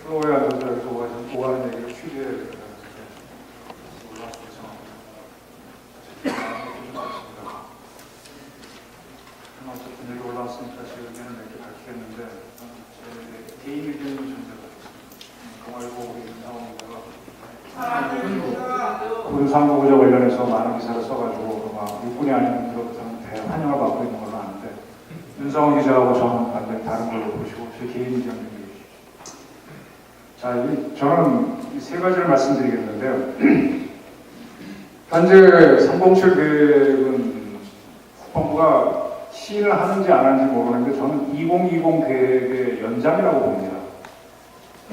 플로어에 앉아서 이렇게 오가는 얘기를 취재해야 되거든요. 어쨌든 여기 올라왔으니까 제 의견을 몇 개 밝히겠는데 제 개인 의견이 존재가 있습니다. 동아일보 우리 윤상홍 군사안보부자 관련해서 많은 기사를 써가지고 막 육군이 아닌 것들은 대환영을 받고 있는 걸로 아는데 윤상홍 기자하고 저는 완전히 다른 걸로 보시고 제 개인 의견을 얘기해 주십시오. 자, 저는 이 세 가지를 말씀드리겠는데요. 현재 307 계획은 국방부가 시인을 하는지 안 하는지 모르는데 저는 2020 계획의 연장이라고 봅니다.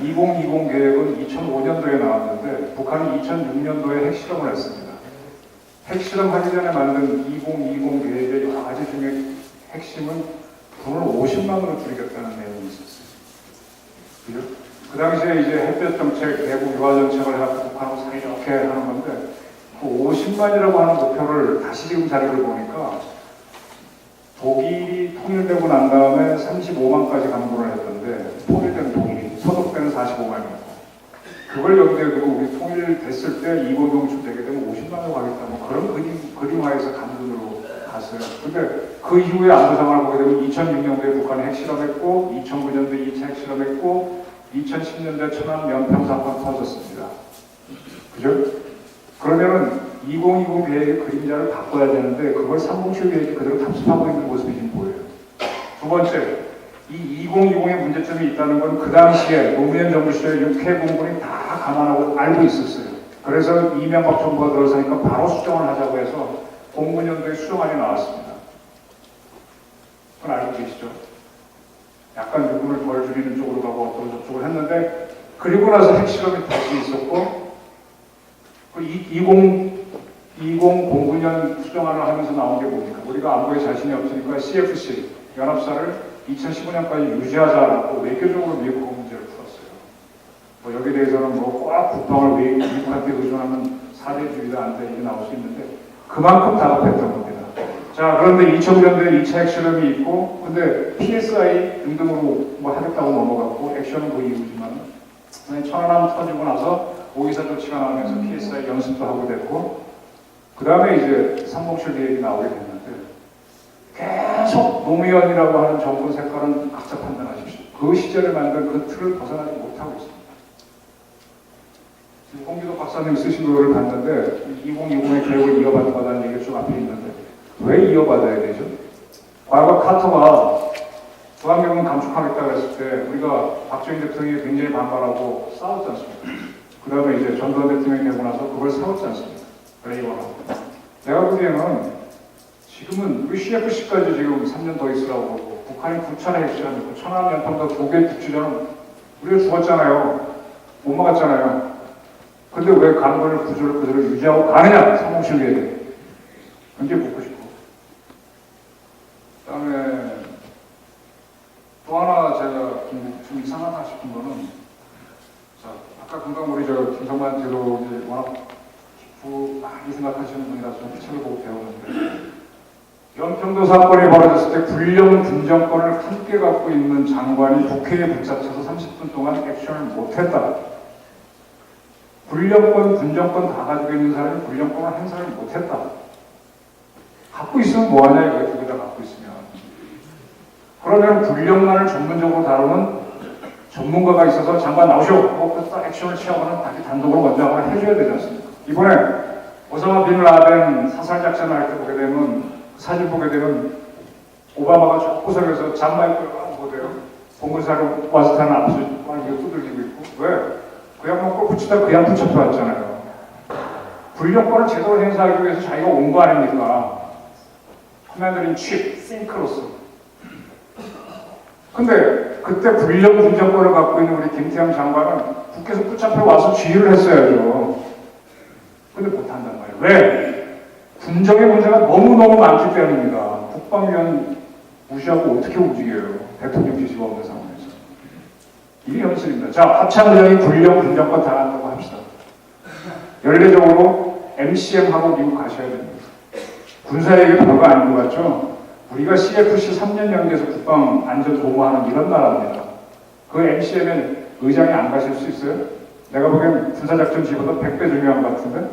2020 계획은 2005년도에 나왔는데 북한이 2006년도에 핵실험을 했습니다. 핵실험하기 전에 만든 2020 계획의 여러 가지 중에 핵심은 돈을 50만으로 줄이겠다는 내용이 있었어요. 그죠? 그 당시에 이제 햇볕 정책, 대북 유화 정책을 해서 북한하고 사이좋게 하는 건데 그 50만이라고 하는 목표를 다시 지금 자료를 보니까 독일이 통일되고 난 다음에 35만까지 강구를 했던데 통일된 독일이 소득되는 45만이었고 그걸 여기에 두고 우리 통일됐을 때 이고동축 되게 되면 50만으로 가겠다 뭐 그런 그림화해서 강준으로 갔어요. 근데 그 이후에 안보상황을 보게 되면 2006년도에 북한이 핵실험했고 2009년도에 2차 핵실험했고 2010년대 천안 연평 사건 터졌습니다. 그죠? 그러면은 2020 계획의 그림자를 바꿔야 되는데 그걸 307 계획이 그대로 답습하고 있는 모습이 지금 보여요. 두 번째, 이 2020의 문제점이 있다는 건 그 당시에 노무현 정부 시절에 육해 공군이 다 감안하고 알고 있었어요. 그래서 이명박 정부가 들어서니까 바로 수정을 하자고 해서 공군연도에 수정안이 나왔습니다. 그건 알고 계시죠? 약간 유군을 덜 줄이는 쪽으로 가고 어떤 저쪽으로 했는데 그리고 나서 핵실험이 다시 있었고 그 2009년 수정안을 하면서 나온 게 뭡니까? 우리가 안보에 자신이 없으니까 CFC 연합사를 2015년까지 유지하자라고 외교적으로 미국하고 문제를 풀었어요. 뭐 여기에 대해서는 뭐 꼭 국방을 미국한테 의존하는 사대주의다 안 돼 이게 나올 수 있는데 그만큼 다급했던 겁니다. 자, 그런데 2009년도에 2차 핵실험이 있고 근데 PSI 등등으로 뭐 하겠다고 넘어갔고 액션은 그 이후지만 천안함 터지고 나서 오기사 조치가 나오면서 PSI 연습도 하고 됐고 그 다음에 이제 307 계획이 나오게 됐는데 계속 노무현이라고 하는 정권 색깔은 각자 판단하십시오. 그 시절에 만든 그 틀을 벗어나지 못하고 있습니다. 지금 홍기덕 박사님 쓰신 거를 봤는데 2020의 계획을 이어받는 거라는 얘기가 좀 앞에 있는데 왜 이어받아야 되죠? 과거 카터가 주한미군 감축하겠다고 했을 때 우리가 박정희 대통령이 굉장히 반발하고 싸웠지 않습니까? 그 다음에 이제 전두환 대통령이 되고 나서 그걸 세웠지 않습니까? 레이건하고. 내가 보기에는 지금은 우리 CFC까지 지금 3년 더 있으라고 그러고 북한이 9차례 핵실험했고 천안 연평도 2개 국지전은 우리가 죽었잖아요. 못 막았잖아요. 근데 왜 강건을 구조를 그대로 유지하고 가느냐? 307 계획에. 굉장히 묻고 싶고. 그 다음에 또 하나 제가 좀 이상하다 싶은 거는 자, 아까 금방 우리 김성만 대로 이제 워낙 깊고 많이 생각하시는 분이라서 좀 책을 보고 배우는데 연평도 사건이 벌어졌을 때 불령 군정권을 함께 갖고 있는 장관이 국회에 붙잡혀서 30분 동안 액션을 못했다. 불령권, 군정권 다 가지고 있는 사람이 불령권을 행사를 못했다. 갖고 있으면 뭐하냐 이거 두 개 다 갖고 있으면. 그러면 불령만을 전문적으로 다루는 전문가가 있어서 장관 나오시오 하고 딱 액션을 취하거나 다시 단독으로 먼저 하거나 해줘야 되지 않습니까? 이번에 오사마 빈 라덴 사살 작전을 할 때 보게 되면 사진 보게 되면 오바마가 저 구석에서 잠마이크를 보대요. 공군사령 와스타는 앞에서 막 이거 두들기고 있고 왜? 그 양반 골프 치다 그 양반 잡혀왔잖아요. 불령권을 제대로 행사하기 위해서 자기가 온 거 아닙니까? 커맨더인 칩, 싱크로스. 근데 그때 불령 군정권을 갖고 있는 우리 김태형 장관은 국회에서 붙잡혀 와서 지휘를 했어야죠. 근데 못한단 말이에요. 왜? 군정의 문제가 너무너무 많기 때문입니다. 국방위원 무시하고 어떻게 움직여요? 대통령 지시가 없는 상황에서. 이게 현실입니다. 자, 합참의장이 불령 군정권 당한다고 합시다. 연례적으로 MCM하고 미국 가셔야 됩니다. 군사 얘기 별거 아닌 것 같죠? 우리가 CFC 3년 연계에서 국방 안전 도모하는 이런 나라입니다. 그 MCM에 의장이 안 가실 수 있어요? 내가 보기엔 군사작전 지보다 100배 중요한 것 같은데?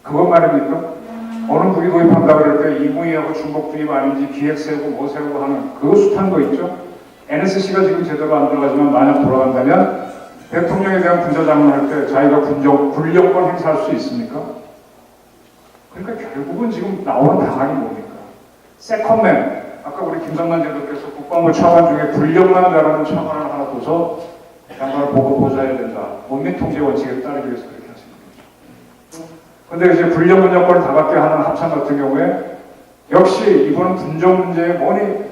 그건 말입니까? 어느 무기 도입한다 그럴 때 이무희하고 중복 투입 아닌지 기획 세우고 뭐 세우고 하는 그거 숱한 거 있죠? NSC가 지금 제대로 안 들어가지만 만약 돌아간다면 대통령에 대한 군사장관 할 때 자기가 군력권 행사할 수 있습니까? 그러니까 결국은 지금 나오는 방안이 뭡니까? 세컨맨, 아까 우리 김성만 제도께서 국방부 차관 중에 군력만 다루는 차관을 하나 둬서 장관을 보고 보좌해야 된다. 원민 통제 원칙에 따르기 위해서 그렇게 하십니다. 근데 이제 군력 여건을 다 갖게 하는 합참 같은 경우에 역시 이번은 군정 문제에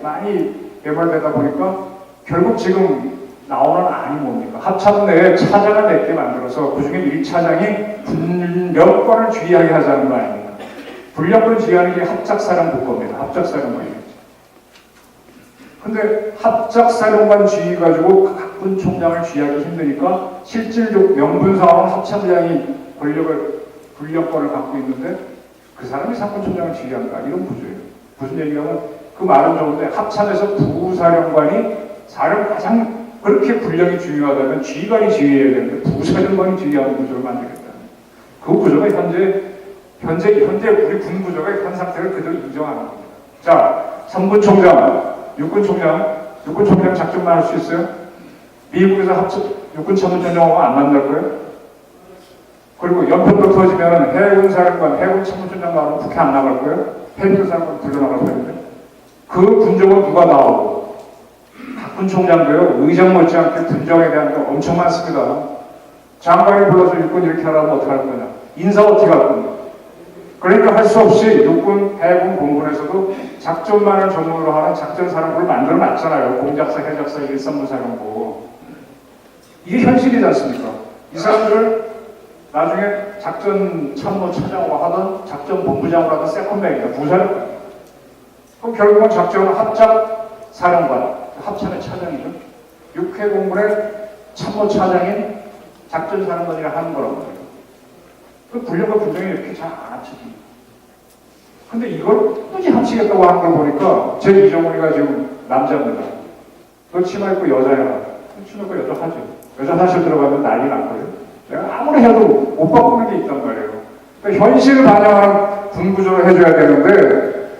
많이 매몰되다 보니까 결국 지금 나오는 안이 뭡니까? 합참 내에 차장을 맺게 만들어서 그중에 1차장이 군력권을 쥐하게 하자는 거 아닙니까? 군력권을 쥐하는 게 합작사령부 겁니다. 합작사령관이겠죠. 근데 합작사령관 쥐 가지고 각 군총장을 쥐하기 힘드니까 실질적 명분상으로는 합참장이 군력권을 갖고 있는데 그 사람이 상군총장을 쥐한다. 이런 구조예요. 무슨 얘기냐면 그 말은 좋은데 합참에서 부사령관이 가장 그렇게 군력이 중요하다면 지휘관이 지휘해야 되는데 부사령관이 지휘하는 구조를 만들겠다. 그 구조가 현재 우리 군 구조가 현 상태를 그대로 인정하는 겁니다. 자, 3군총장, 6군총장 작전만 할 수 있어요? 미국에서 육군 참모총장하고 안 만날 거예요? 그리고 연평도 터지면 해군 사령관, 해군 참모총장 나오면 국회 안 나갈 거예요? 해군 사령관 불러나갈 거예요? 그 군정은 누가 나오고? 군총장도요, 의장 못지않게 군정에 대한 게 엄청 많습니다. 장관이 불러서 육군 이렇게 하라면 어떻게 할 거냐? 인사 어떻게 할 거냐? 그러니까 할 수 없이 육군, 해군, 공군에서도 작전만을 전문으로 하는 작전사령부를 만들어 놨잖아요. 공작사, 해작사, 일산부사령부. 이게 현실이지 않습니까? 이 사람들을 나중에 작전 참모 차장으로 하든 작전 본부장으로 하든 세컨맨이다. 부사령관. 그럼 결국은 작전은 합작사령관. 합참의 차장이죠. 육해공군의 참모차장인 작전사령관이라 하는 거라고. 그 군력과 군정이 이렇게 잘 안 합쳐집니다. 근데 이걸 굳이 합치겠다고 하는 걸 보니까 제 이정훈이가 지금 남자입니다. 너 치마 입고 여자야. 치마 입고 여자 하죠. 여자 사실 들어가면 난리 났거든요. 내가 아무리 해도 못 바꾸는 게 있단 말이에요. 그러니까 현실을 반영하는 군 구조를 해줘야 되는데,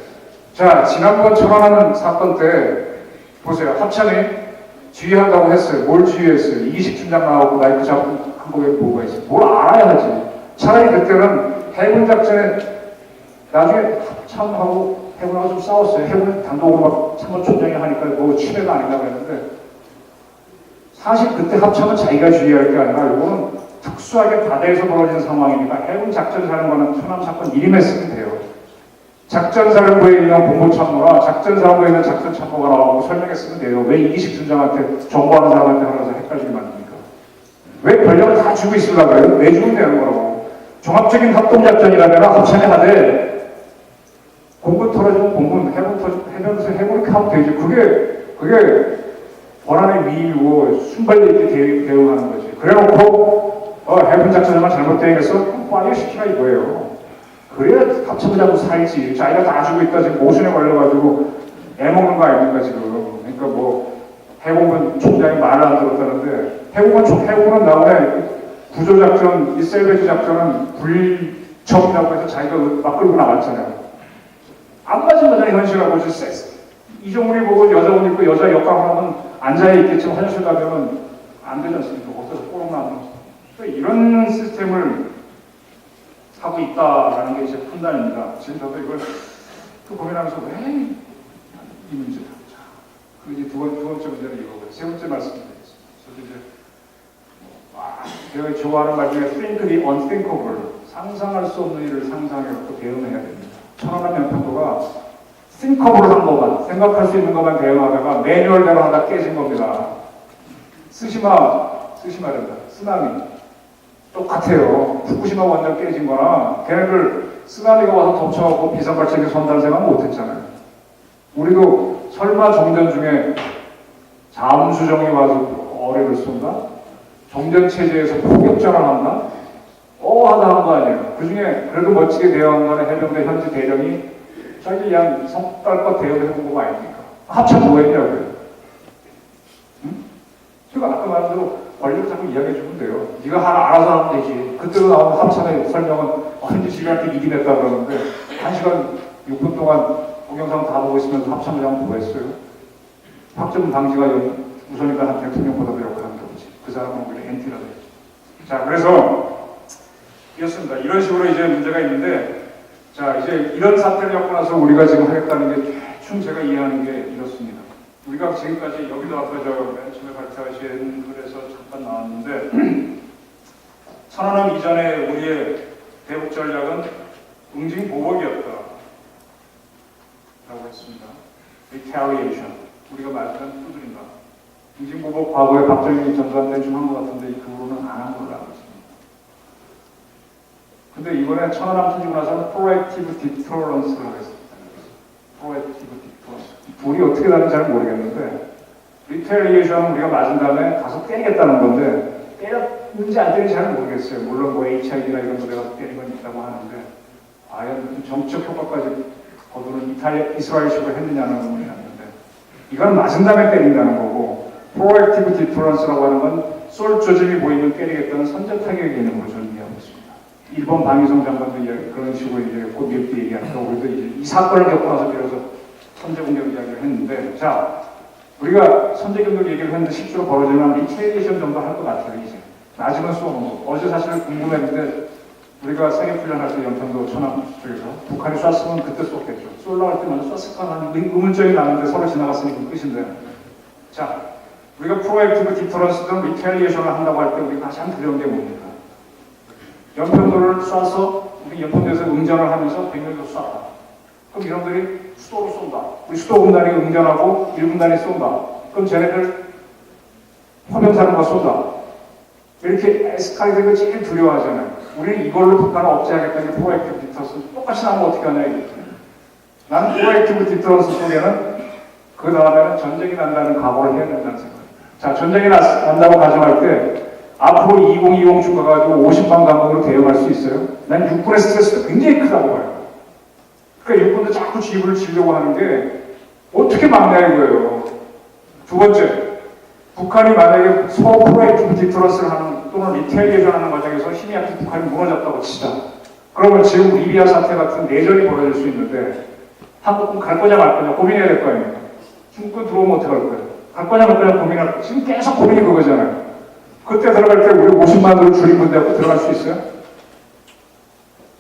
자, 지난번 천안하는 사건 때 보세요. 합참이 지휘한다고 했어요. 뭘 지휘했어요? 이기식 팀장 나오고 마이크 잡고 한 거에 뭐가 있어요? 뭘 알아야 하지. 차라리 그때는 해군 작전에 나중에 합참하고 해군하고 좀 싸웠어요. 해군 단독으로 막 참모총장이 하니까 뭐 침해가 아닌가 그랬는데 사실 그때 합참은 자기가 지휘할 게 아니라 이거는 특수하게 바다에서 벌어진 상황이니까 해군 작전사령관은 천안 사건 이름에 쓰면 돼요. 작전사령부에 있는 본부참모나 작전사령부에 있는 작전참모가 나오고 설명했으면 돼요. 왜 이기식 중장한테 정보하는 사람한테 하나서 헷갈리게 만듭니까? 왜 권력을 다 주고 있으려고 해요? 왜 주면 되는 거라고. 종합적인 합동작전이라면 합참에 하되 공군 털어주면 공군, 해군 털어주면 해군 이렇게 하면 되지. 그게 권한의 위이고 순발력 있게 대응하는 거지. 그래놓고 해군 작전에만 잘못되겠어? 파이어 시키라 이거예요. 그래야 합참을 살지. 자기가 다 주고 있다 지금 모순에 걸려가지고 애먹는 거 아닙니까 지금. 그러니까 뭐 해공군 총장이 말을 안 들었다는데 해공은 나오네. 구조작전, 이 셀베지 작전은 불청이라고 해서 자기가 막 끌고 나갔잖아요. 안 맞은 거잖아요 현실하고. 이정훈이 보고 여자 옷 입고 여자 역광하면 앉아야 있겠지만 화장실 가면 안 되지 않습니까? 어디서 꼬롱 나오는 거죠. 이런 시스템을 하고 있다라는 게 제 판단입니다. 지금 저도 이걸 고민하면서 왜 이 문제다. 그 이제 두 번째 문제는 이거고요. 세 번째 말씀드리겠습니다. 저도 이제 제가 좋아하는 말 중에 think the unthinkable, 상상할 수 없는 일을 상상해갖고 대응해야 됩니다. 천안함 연평도가 thinkable한 것만, 생각할 수 있는 것만 대응하다가 매뉴얼대로 하다 깨진 겁니다. 쓰시마된다. 쓰나미. 똑같아요. 후쿠시마 원전 깨진 거나 걔네들 쓰나미가 와서 덮쳐갖고 비상발전기 선단생활 못했잖아요. 우리도 설마 정전 중에 잠수정이 와서 어뢰를 쏜다? 정전 체제에서 포격전을 한다? 하다 한 거 아니에요. 그 중에 그래도 멋지게 대응한 거는 해병대 현지 대령이 자기 그냥 성깔껏 대응을 해본 거 아닙니까? 합참 뭐 했냐고요. 응? 그리고 아까 말한 대로 권력을 자꾸 이야기해 주면 돼요. 네가 하나 알아서 하면 되지. 그때로 나온 합참의 설명은 현지 시간한테 일이 됐다 그러는데 1시간 6분 동안 동영상 다 보고 있으면서 합참의장은 뭐 했어요? 확정 방지가 우선이다 한 대통령보다도 역할한 게 없지. 그 사람은 오히려 엔티라고 했죠. 자, 그래서 이렇습니다. 이런 식으로 이제 문제가 있는데, 자, 이제 이런 사태를 겪고 나서 우리가 지금 하겠다는 게 대충 제가 이해하는 게 이렇습니다. 우리가 지금까지 여기도 아까 저 맨 처음에 발표하신 글에서 잠깐 나왔는데, 천안함 이전에 우리의 대북 전략은 응징보복이었다 라고 했습니다. retaliation. 우리가 말하는 두드린다. 응징보복 과거에 박정희 전두환 좀 한 것 같은데 그 후로는 안 한 걸로 알고 있습니다. 근데 이번에 천안함 터지고 나서는 proactive deterrence라고 했습니다. proactive deterrence. 둘이 어떻게 다른지 잘 모르겠는데 retaliation은 우리가 맞은 다음에 가서 때리겠다는 건데 때렸는지 안 때리는지 잘 모르겠어요. 물론 뭐 HIV나 이런 거 내가 때린 건 있다고 하는데 과연 정치적 효과까지 거두는 이스라엘식으로 했느냐는 의문이 났는데 이건 맞은 다음에 때린다는 거고 proactive deterrence라고 하는 건 쏠 조짐이 보이면 때리겠다는 선제 타격의 개념으로 저는 이해하고 있습니다. 일본 방위성 장관도 그런 식으로 이제 곧 몇 개 얘기하니까 우리도 이제 이 사건을 겪고 나서 비로소 선제 공격 이야기를 했는데 자 우리가 선제 공격 얘기를 했는데 실제로 벌어지면 리테이션 정도 할 것 같아요 이제 나중은 쏘는 거 어제 사실 궁금했는데 우리가 세계훈련할 때 연평도 천안 쪽에서 북한이 쐈으면 그때 쏘겠죠. 쏠라고 할 때만 쐈을까 하는 의문점이 나는데 서로 지나갔으니까 끝인데 자 우리가 프로액티브 디터런스든 리테리에이션을 한다고 할 때 우리가 가장 두려운 게 뭡니까? 연평도를 쏴서 우리 연평도에서 응전을 하면서 100명도 쐈다. 그럼 이놈들이 수도로 쏜다. 우리 수도 군단이 응전하고 1군단이 쏜다. 그럼 쟤네들 화병사령부가 쏜다. 이렇게 에스카레이트가 걸 제일 두려워하잖아요. 우리는 이걸로 북한을 억제하겠다는 게 프로액티브 디터런스. 똑같이 나오면 어떻게 하냐 이게. 나는 프로액티브 디터런스 속에는 그 다음에는 전쟁이 난다는 각오를 해야 된다는 생각입니다. 자, 전쟁이 난다고 가정할 때 앞으로 2020 추가가지고 50만 강국으로 대응할 수 있어요? 난 육군의 스트레스가 굉장히 크다고 봐요. 그러니까 육군도 자꾸 지휘를 지려고 하는 게 어떻게 막냐 이거예요. 두 번째, 북한이 만약에 프로액티브 디터런스를 하는 또는 리테리에이션 하는 과정에서 힘이 약해 북한이 무너졌다고 치자. 그러면 지금 리비아 사태 같은 내전이 벌어질 수 있는데 한국은 갈 거냐 말 거냐 고민해야 될 거 아닙니까? 중국은 들어오면 어떻게 할 거예요? 갈 거냐 말 거냐 고민할 거예요. 지금 계속 고민이 그거잖아요. 그때 들어갈 때 우리 50만으로 줄임 군대하고 들어갈 수 있어요?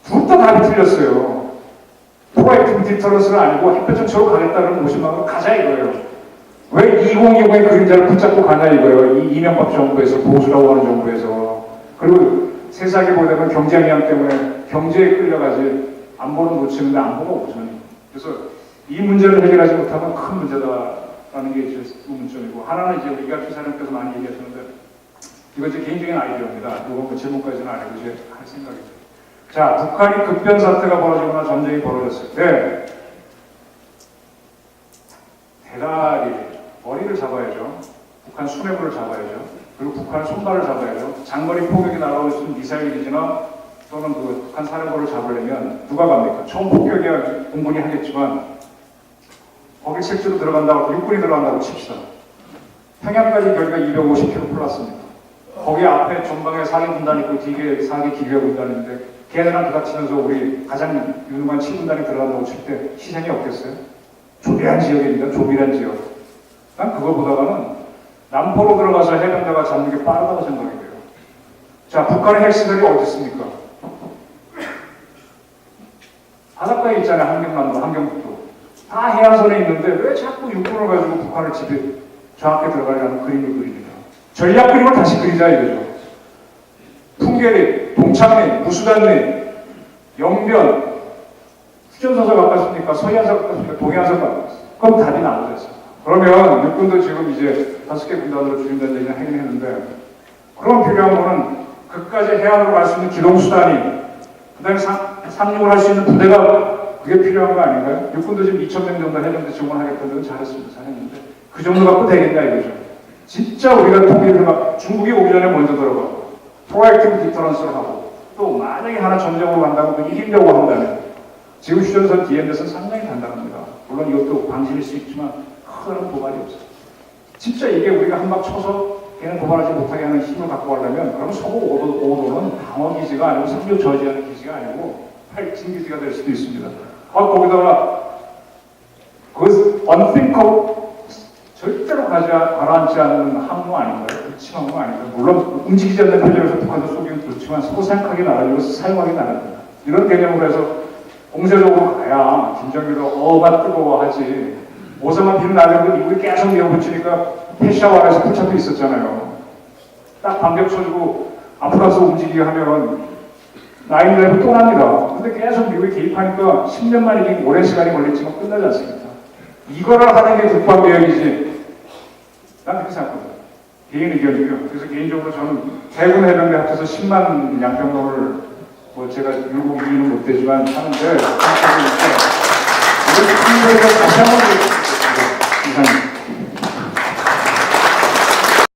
둘 다 답이 틀렸어요. 프로액티브 디터런스는 아니고 햇볕정치로 가겠다는 50만으로 가자 이거예요. 왜 2020의 그림자를 붙잡고 가냐 이거예요. 이 이명박 정부에서 보수라고 하는 정부에서. 그리고 세상에 보려면 경제향 때문에 경제에 끌려가지 안보는 놓치는데 안보가 우선이에요. 그래서 이 문제를 해결하지 못하면 큰 문제다라는 게 이제 의문점이고 하나는 이제 우리가 피사님께서 많이 얘기하셨는데 이거 제 개인적인 아이디어입니다. 이거 뭐 질문까지는 안 해도 이제 할 생각이죠. 자, 북한이 급변 사태가 벌어지거나 전쟁이 벌어졌을 때 대가리 머리를 잡아야죠. 북한 수뇌부를 잡아야죠. 그리고 북한 손발을 잡아야죠. 장거리 포격이 날아올 수 있는 미사일 기지나 또는 그 북한 사령부를 잡으려면 누가 갑니까? 처음 폭격이야 공군이 하겠지만 거기 실제로 들어간다고 육군이 들어간다고 칩시다. 평양까지 거리가 250km 플러스입니다. 거기 앞에 전방에 4개 군단이 있고 뒤에 4개 기류의 군단인데 걔네랑 부닥치면서 우리 가장 유능한 7군단이 들어간다고 칠 때 희생이 없겠어요? 조비란 지역입니다. 조비란 지역. 난 그거 보다가는 남포로 들어가서 해병대가 잡는 게 빠르다고 생각이 돼요. 자, 북한의 핵시설이 어디 있습니까? 바닷가에 있잖아요. 한경남도, 한경북도. 다 해안선에 있는데 왜 자꾸 육군을 가지고 북한을 집에 정확히 들어가려는 그림을 그립니까? 전략 그림을 다시 그리자 이거죠. 풍계리, 동창리, 무수단리, 영변, 휴전선서 가깝습니까? 서해안선 가깝습니까? 동해안선 가깝습니까? 그럼 답이 나오겠어요. 그러면 육군도 지금 이제 5개 군단으로 줄인다는 얘기를 하긴 했는데 그럼 필요한 거는 그까지 해안으로 갈 수 있는 기동수단이 그 다음에 상륙을 할 수 있는 부대가 그게 필요한 거 아닌가요? 육군도 지금 2,000명 정도 해병대 지원하겠다는 건 잘했습니다. 잘했는데 그 정도 갖고 되겠냐 이거죠. 진짜 우리가 통일을 막 중국이 오기 전에 먼저 들어가고 프로액티브 디터런스를 하고 또 만약에 하나 전쟁으로 간다고 그 이기려고 한다면 지금 휴전선 DMZ는 상당히 단단합니다. 물론 이것도 방심일 수 있지만 큰 도발이 없어요. 진짜 이게 우리가 한 방 쳐서 걔는 도발하지 못하게 하는 힘을 갖고 가려면 그럼 서부 5도는 방어 기지가 아니고 상륙 저지하는 기지가 아니고 팔진 기지가 될 수도 있습니다. 거기다가 그 unthinkable 절대로 가라앉지 않는 항로 아닌가요? 그치 항로 아닌가요? 물론 움직이지 않는 편력에서 북한도 쏘기는 좋지만 소생하게 나라고 사용하게 나랍니다. 이런 개념으로 해서 공세적으로 가야 김정일도 어만 뜨거워하지. 오사마 빈 라덴도 미국이 계속 밀어붙이니까 페샤와르에서 포착도 있었잖아요. 딱 반격 쳐주고 앞으로 가서 움직이게 하면 9/11 또 납니다. 근데 계속 미국이 개입하니까 10년 만이긴 오랜 시간이 걸리지만 끝나지 않습니까? 이거를 하는 게 국방개혁이지. 난 그렇게 생각합니다. 개인 의견이고요. 그래서 개인적으로 저는 해군 해병대 합쳐서 10만 양병로를 뭐 제가 율곡 2위는 못 되지만 하는데 생각하고 있는데 이걸 다시 한번 이상입니다.